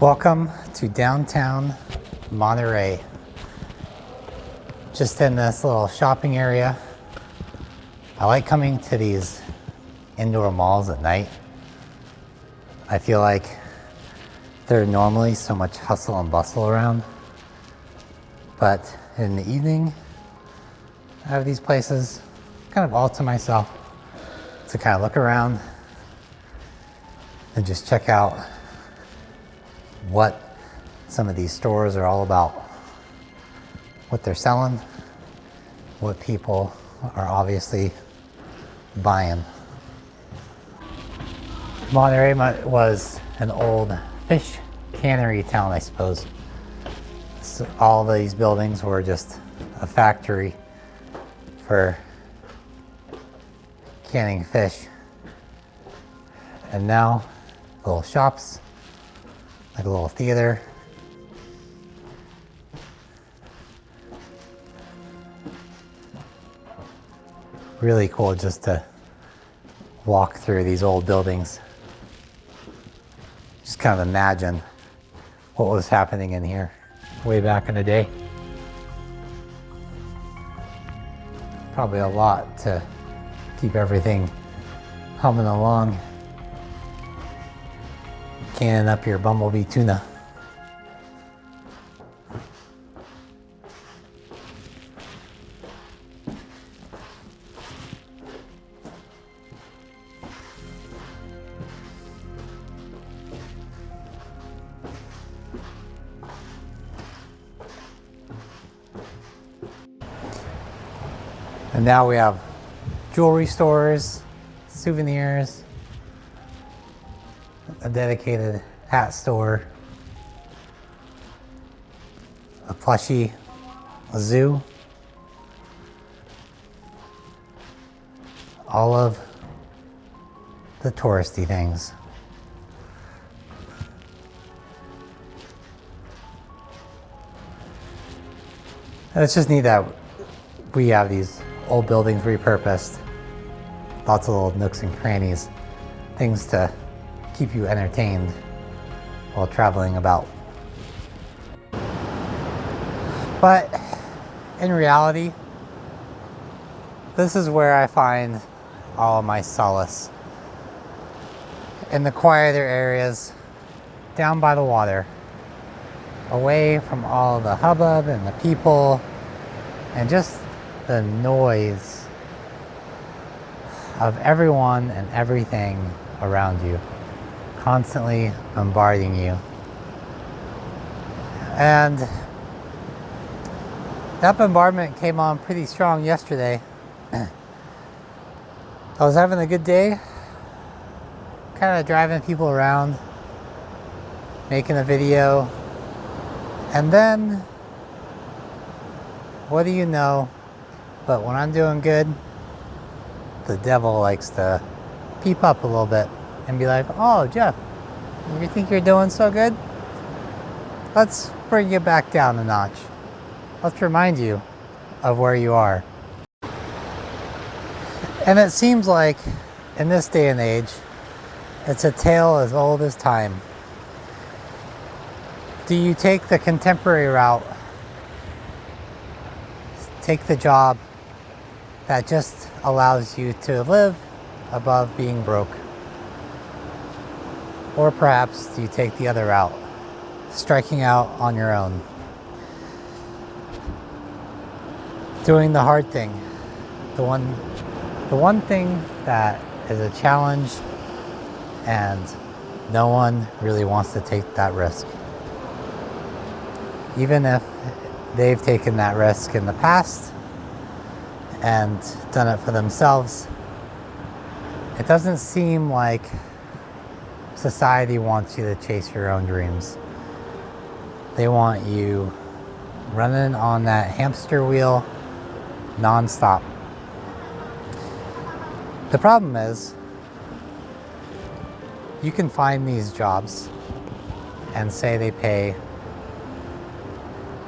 Welcome to downtown Monterey. Just in this little shopping area. I like coming to these indoor malls at night. I feel like there's normally so much hustle and bustle around, but in the evening, I have these places kind of all to myself to kind of look around and just check out what some of these stores are all about, what they're selling, what people are obviously buying. Monterey was an old fish cannery town, I suppose. So all these buildings were just a factory for canning fish. And now, little shops, like a little theater. Really cool just to walk through these old buildings. Just kind of imagine what was happening in here way back in the day. Probably a lot to keep everything humming along. Canning up your bumblebee tuna. And now we have jewelry stores, souvenirs, a dedicated hat store, a plushie, a zoo, all of the touristy things. And it's just neat that we have these old buildings repurposed, lots of little nooks and crannies, things to keep you entertained while traveling about. But in reality, this is where I find all of my solace. In the quieter areas, down by the water, away from all the hubbub and the people, and just the noise of everyone and everything around you, constantly bombarding you. And that bombardment came on pretty strong yesterday. I was having a good day, kind of driving people around, making a video, and then, what do you know, but when I'm doing good, the devil likes to peep up a little bit and be like, oh, Jeff, you think you're doing so good? Let's bring you back down a notch. Let's remind you of where you are. And it seems like in this day and age, it's a tale as old as time. Do you take the contemporary route? Take the job that just allows you to live above being broke? Or perhaps do you take the other route, striking out on your own, doing the hard thing, the one thing that is a challenge and no one really wants to take that risk. Even if they've taken that risk in the past and done it for themselves, it doesn't seem like society wants you to chase your own dreams. They want you running on that hamster wheel non-stop. The problem is, you can find these jobs and say they pay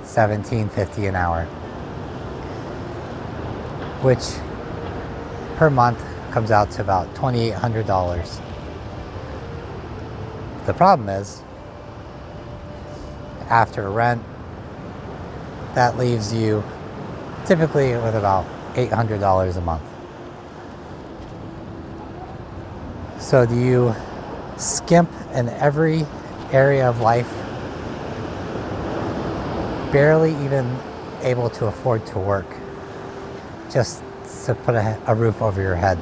$17.50 an hour, which per month comes out to about $2,800. The problem is, after rent, that leaves you typically with about $800 a month. So do you skimp in every area of life, barely even able to afford to work, just to put a roof over your head?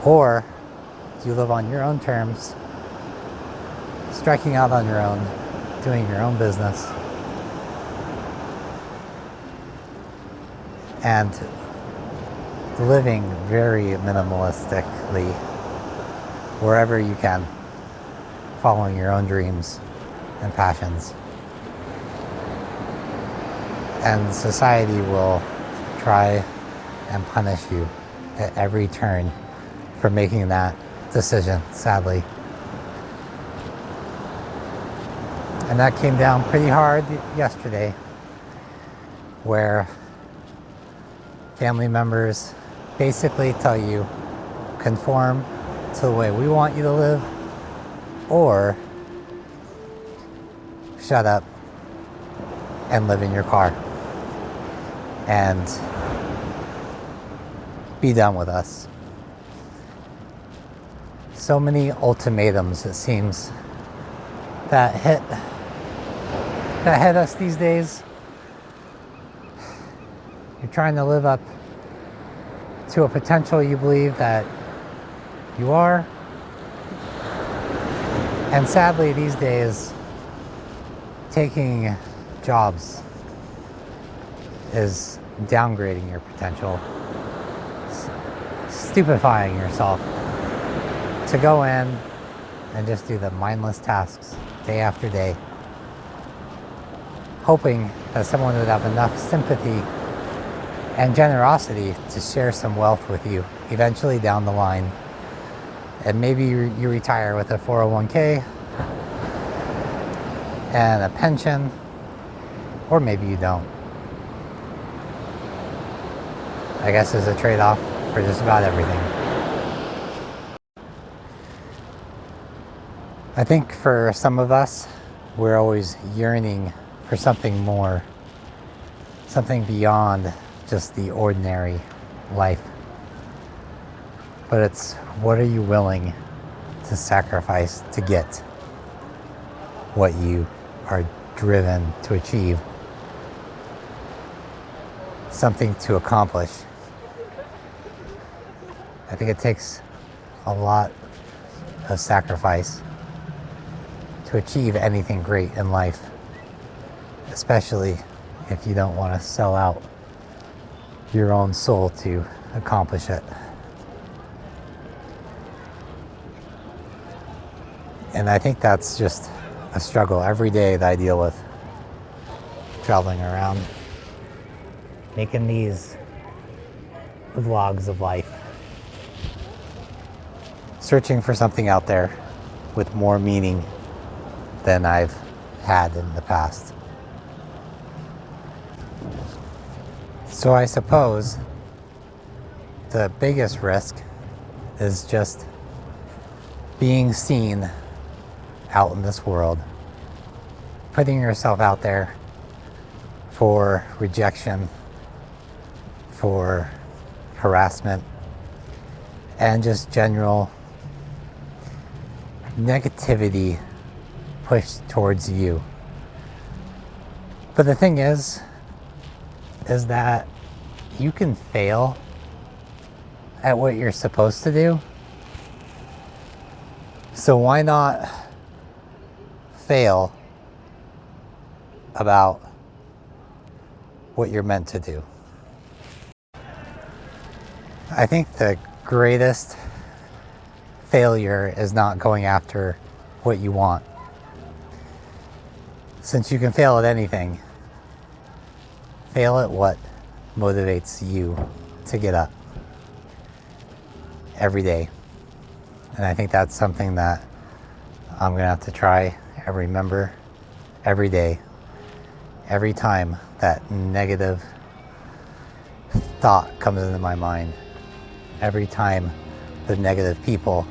Or do you live on your own terms, striking out on your own, doing your own business, and living very minimalistically wherever you can, following your own dreams and passions? And society will try and punish you at every turn for making that decision, sadly. And that came down pretty hard yesterday, where family members basically tell you, conform to the way we want you to live, or shut up and live in your car and be done with us. So many ultimatums, it seems, that hit us these days. You're trying to live up to a potential you believe that you are. And sadly, these days, taking jobs is downgrading your potential, stupefying yourself to go in and just do the mindless tasks day after day, hoping that someone would have enough sympathy and generosity to share some wealth with you eventually down the line. And maybe you retire with a 401k and a pension, or maybe you don't. I guess there's a trade-off for just about everything. I think for some of us, we're always yearning for something more, something beyond just the ordinary life. But it's, what are you willing to sacrifice to get what you are driven to achieve? Something to accomplish. I think it takes a lot of sacrifice to achieve anything great in life, especially if you don't want to sell out your own soul to accomplish it. And I think that's just a struggle every day that I deal with, traveling around, making these vlogs of life, searching for something out there with more meaning than I've had in the past. So I suppose the biggest risk is just being seen out in this world, putting yourself out there for rejection, for harassment, and just general negativity pushed towards you. But the thing is that you can fail at what you're supposed to do. So why not fail about what you're meant to do? I think the greatest failure is not going after what you want. Since you can fail at anything, fail at what motivates you to get up every day. And I think that's something that I'm going to have to try and remember every day, every time that negative thought comes into my mind, every time the negative people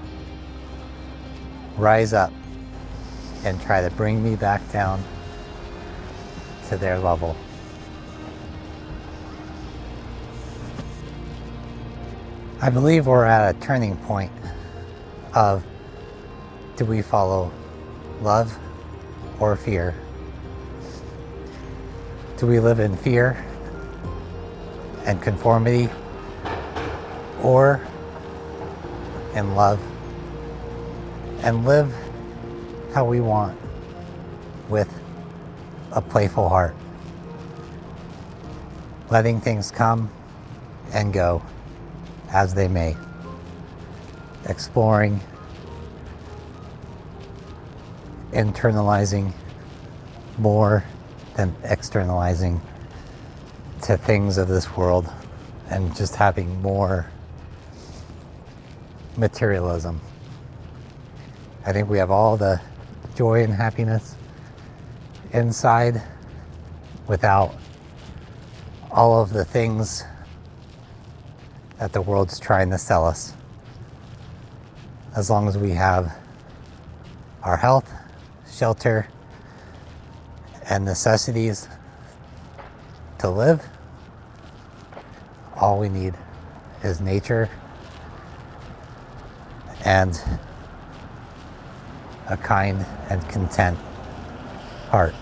rise up and try to bring me back down to their level. I believe we're at a turning point of, do we follow love or fear? Do we live in fear and conformity, or in love and live how we want with a playful heart, letting things come and go as they may, exploring, internalizing more than externalizing to things of this world, and just having more materialism. I think we have all the joy and happiness inside without all of the things that the world's trying to sell us. As long as we have our health, shelter, and necessities to live, all we need is nature and a kind and content heart.